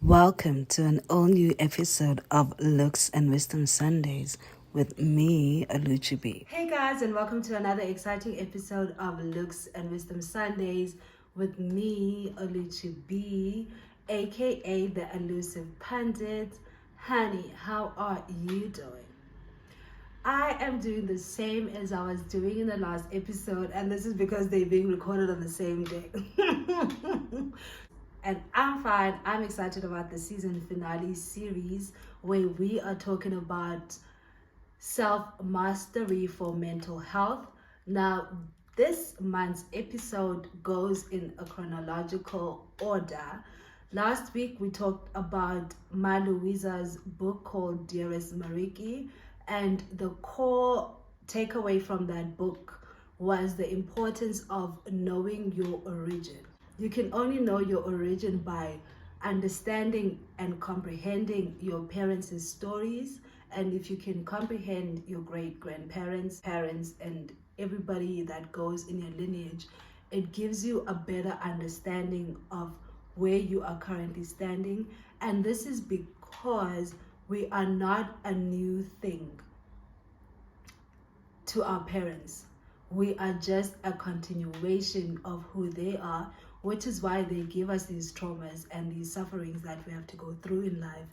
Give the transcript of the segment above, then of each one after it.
Welcome to an all-new episode of Looks and Wisdom Sundays with me, Aluchibi. Hey guys, and welcome to another exciting episode of Looks and Wisdom Sundays with me, Aluchibi, aka the Elusive Pundit. Honey, how are you doing? I am doing the same as I was doing in the last episode, and this is because they're being recorded on the same day. And I'm fine. I'm excited about the season finale series where we are talking about self-mastery for mental health. Now, this month's episode goes in a chronological order. Last week, we talked about Ma Louisa's book called Dearest Mariki, and the core takeaway from that book was the importance of knowing your origin. You can only know your origin by understanding and comprehending your parents' stories. And if you can comprehend your great-grandparents, parents, and everybody that goes in your lineage, it gives you a better understanding of where you are currently standing. And this is because we are not a new thing to our parents. We are just a continuation of who they are, which is why they give us these traumas and these sufferings that we have to go through in life,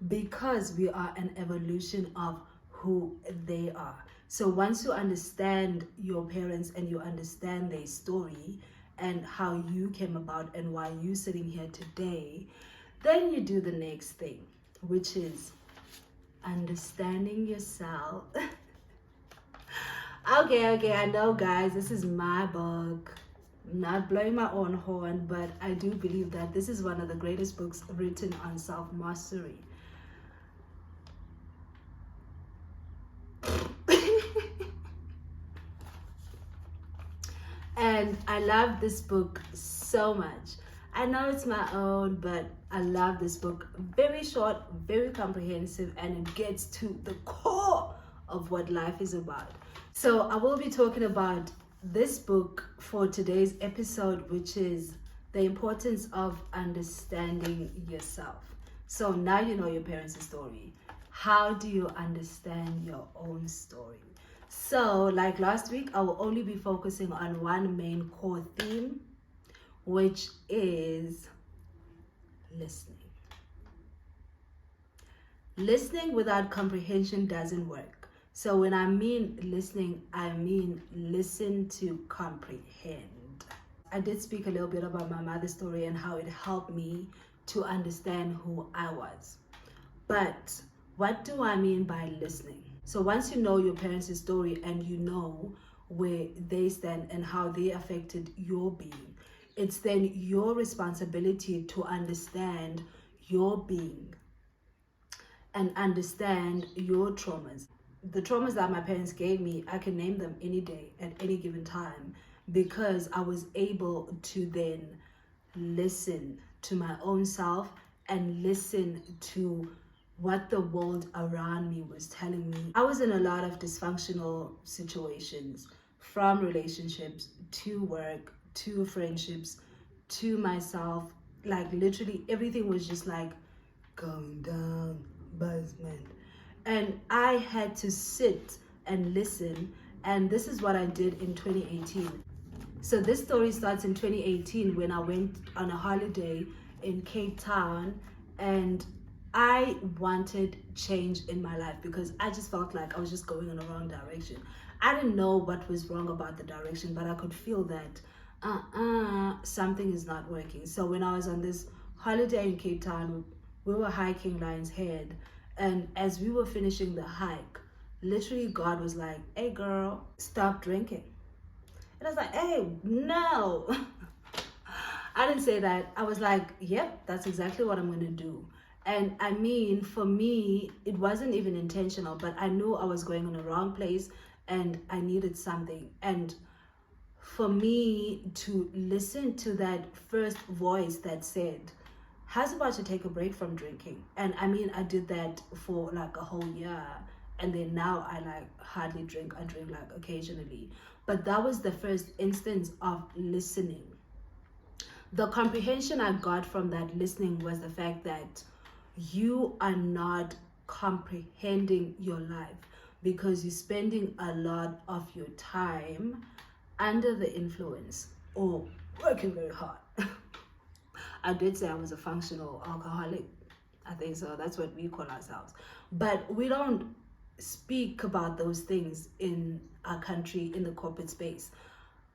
because we are an evolution of who they are. So once you understand your parents and you understand their story and how you came about and why you're sitting here today, then you do the next thing, which is understanding yourself. Okay, I know, guys, this is my book. I'm not blowing my own horn, but I do believe that this is one of the greatest books written on self-mastery. And I love this book so much. I know it's my own, but I love this book. Very short, very comprehensive, and it gets to the core of what life is about. So I will be talking about this book for today's episode, which is the importance of understanding yourself. So now you know your parents' story. How do you understand your own story? So like last week, I will only be focusing on one main core theme, which is listening. Listening without comprehension doesn't work. So when I mean listening, I mean listen to comprehend. I did speak a little bit about my mother's story and how it helped me to understand who I was. But what do I mean by listening? So once you know your parents' story and you know where they stand and how they affected your being, it's then your responsibility to understand your being and understand your traumas. The traumas that my parents gave me, I can name them any day at any given time, because I was able to then listen to my own self and listen to what the world around me was telling me. I was in a lot of dysfunctional situations, from relationships to work to friendships to myself. Like literally everything was just like going down basement. And I had to sit and listen, and this is what I did in 2018. So this story starts in 2018 when I went on a holiday in Cape Town, and I wanted change in my life because I just felt like I was just going in the wrong direction. I didn't know what was wrong about the direction, but I could feel that something is not working. So when I was on this holiday in Cape Town, we were hiking Lion's Head, and as we were finishing the hike, literally God was like, hey girl, stop drinking. And I was like, hey, no. I didn't say that. I was like, yep, that's exactly what I'm going to do. And I mean, for me, it wasn't even intentional, but I knew I was going in the wrong place and I needed something. And for me to listen to that first voice that said, how's about to take a break from drinking? And I mean, I did that for like a whole year. And then now I like hardly drink. I drink like occasionally. But that was the first instance of listening. The comprehension I got from that listening was the fact that you are not comprehending your life because you're spending a lot of your time under the influence or working very hard. I did say I was a functional alcoholic. I think so. That's what we call ourselves. But we don't speak about those things in our country, in the corporate space.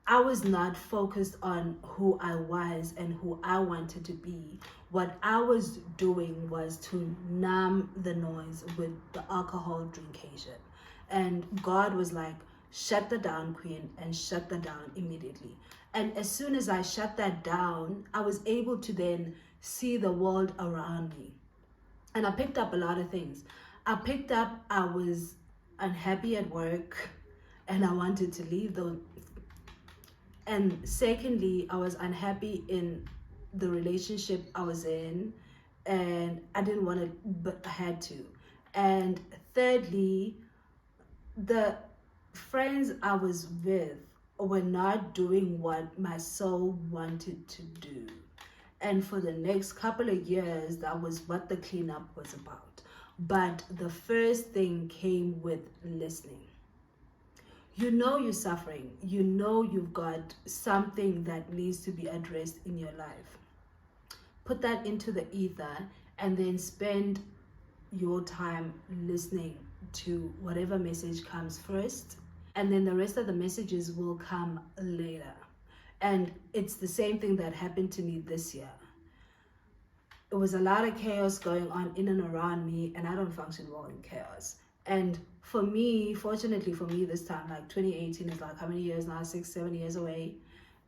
I was not focused on who I was and who I wanted to be. What I was doing was to numb the noise with the alcohol drinkation. And God was like, shut that down, Queen, and shut that down immediately. And as soon as I shut that down, I was able to then see the world around me. And I picked up a lot of things. I was unhappy at work and I wanted to leave those. And secondly, I was unhappy in the relationship I was in and I didn't want to, but I had to. And thirdly, the friends I was with were not doing what my soul wanted to do. And for the next couple of years, that was what the cleanup was about. But the first thing came with listening. You know you're suffering. You know you've got something that needs to be addressed in your life. Put that into the ether and then spend your time listening to whatever message comes first. And then the rest of the messages will come later. And it's the same thing that happened to me this year. It was a lot of chaos going on in and around me, and I don't function well in chaos. And for me, fortunately for me this time, like 2018 is like how many years now? 6-7 years away.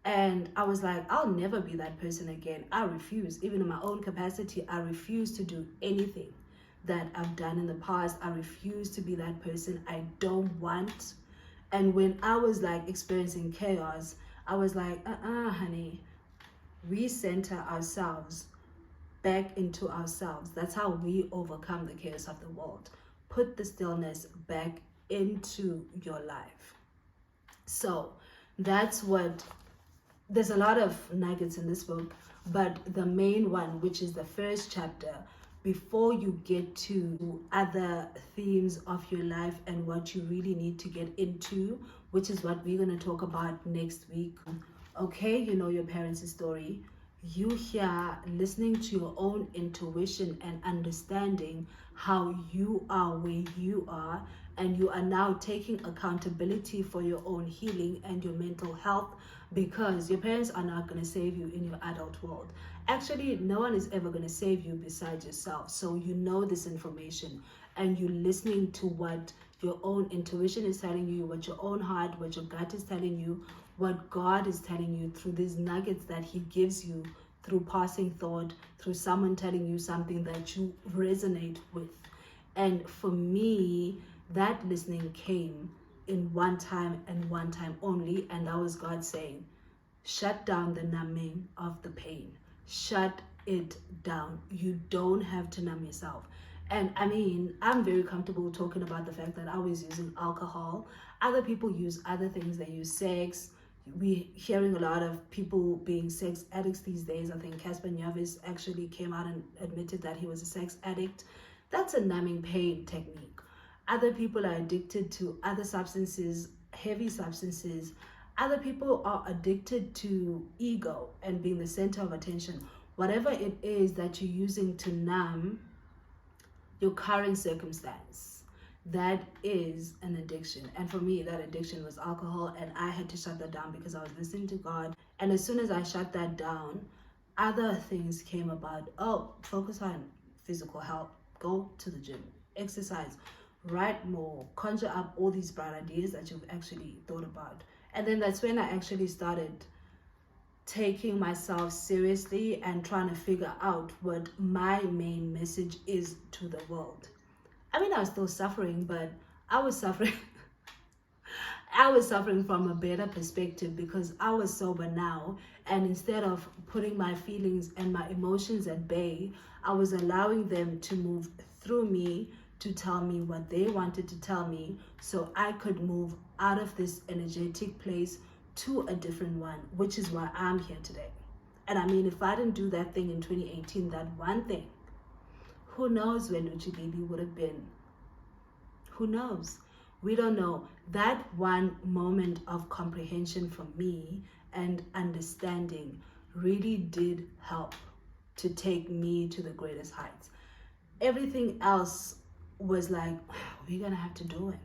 And I was like, I'll never be that person again. I refuse. Even in my own capacity, I refuse to do anything that I've done in the past. I refuse to be that person. I don't want. And when I was like experiencing chaos, I was like, honey, recenter ourselves back into ourselves. That's how we overcome the chaos of the world. Put the stillness back into your life. So that's what, there's a lot of nuggets in this book, but the main one, which is the first chapter, before you get to other themes of your life and what you really need to get into, which is what we're going to talk about next week. Okay, you know your parents' story. You here listening to your own intuition and understanding how you are where you are, and you are now taking accountability for your own healing and your mental health, because your parents are not going to save you in your adult world. Actually, no one is ever going to save you besides yourself. So you know this information and you're listening to what your own intuition is telling you, what your own heart, what your gut is telling you, what God is telling you through these nuggets that he gives you through passing thought, through someone telling you something that you resonate with. And for me, that listening came in one time and one time only, and that was God saying, shut down the numbing of the pain. Shut it down. You don't have to numb yourself. And I mean, I'm very comfortable talking about the fact that I was using alcohol. Other people use other things. They use sex. We're hearing a lot of people being sex addicts these days. I think Casper Nyovest actually came out and admitted that he was a sex addict. That's a numbing pain technique. Other people are addicted to other substances, heavy substances. Other people are addicted to ego and being the center of attention. Whatever it is that you're using to numb your current circumstance, that is an addiction. And for me, that addiction was alcohol, and I had to shut that down because I was listening to God. And as soon as I shut that down, other things came about. Oh, focus on physical health, go to the gym, exercise, write more, conjure up all these bright ideas that you've actually thought about. And then that's when I actually started taking myself seriously and trying to figure out what my main message is to the world. I mean, I was still suffering, but I was suffering. I was suffering from a better perspective because I was sober now. And instead of putting my feelings and my emotions at bay, I was allowing them to move through me to tell me what they wanted to tell me, so I could move out of this energetic place to a different one, which is why I'm here today. And I mean, if I didn't do that thing in 2018, that one thing, who knows where Luchi Baby would have been? Who knows? We don't know. That one moment of comprehension for me and understanding really did help to take me to the greatest heights. Everything else was like, we're gonna have to do it.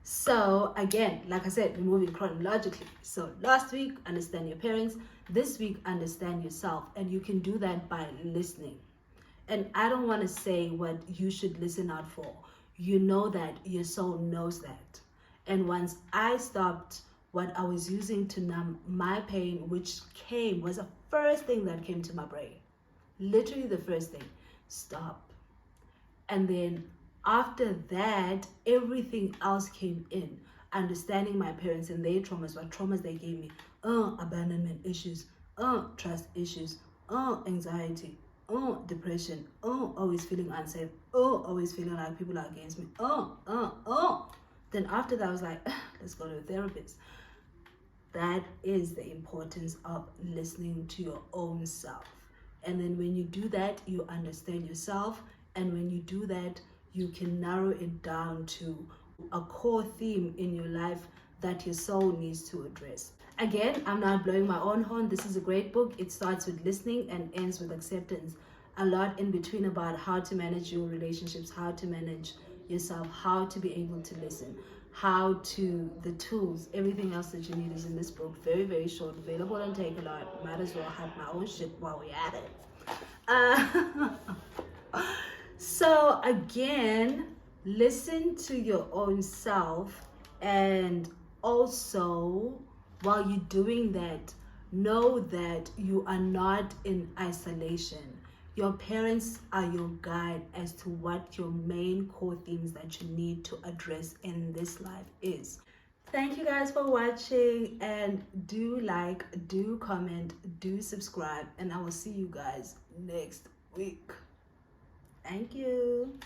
So again, like I said, we're moving chronologically. So last week, understand your parents. This week, understand yourself. And you can do that by listening. And I don't want to say what you should listen out for. You know that, your soul knows that. And once I stopped what I was using to numb my pain, which was the first thing that came to my brain. Literally the first thing. Stop. And then after that, everything else came in. Understanding my parents and their traumas, what traumas they gave me. Abandonment issues. Trust issues. Anxiety. Depression. Always feeling unsafe. Always feeling like people are against me. Then after that, I was like, let's go to a therapist. That is the importance of listening to your own self. And then when you do that, you understand yourself. And when you do that, you can narrow it down to a core theme in your life that your soul needs to address. Again, I'm not blowing my own horn. This is a great book. It starts with listening and ends with acceptance. A lot in between about how to manage your relationships, how to manage yourself, how to be able to listen, the tools, everything else that you need is in this book. Very, very short, available on Take-A-Lot. Might as well have my own shit while we're at it. So again, listen to your own self, and also while you're doing that, know that you are not in isolation. Your parents are your guide as to what your main core themes that you need to address in this life is. Thank you guys for watching, and do like, do comment, do subscribe, and I will see you guys next week. Thank you.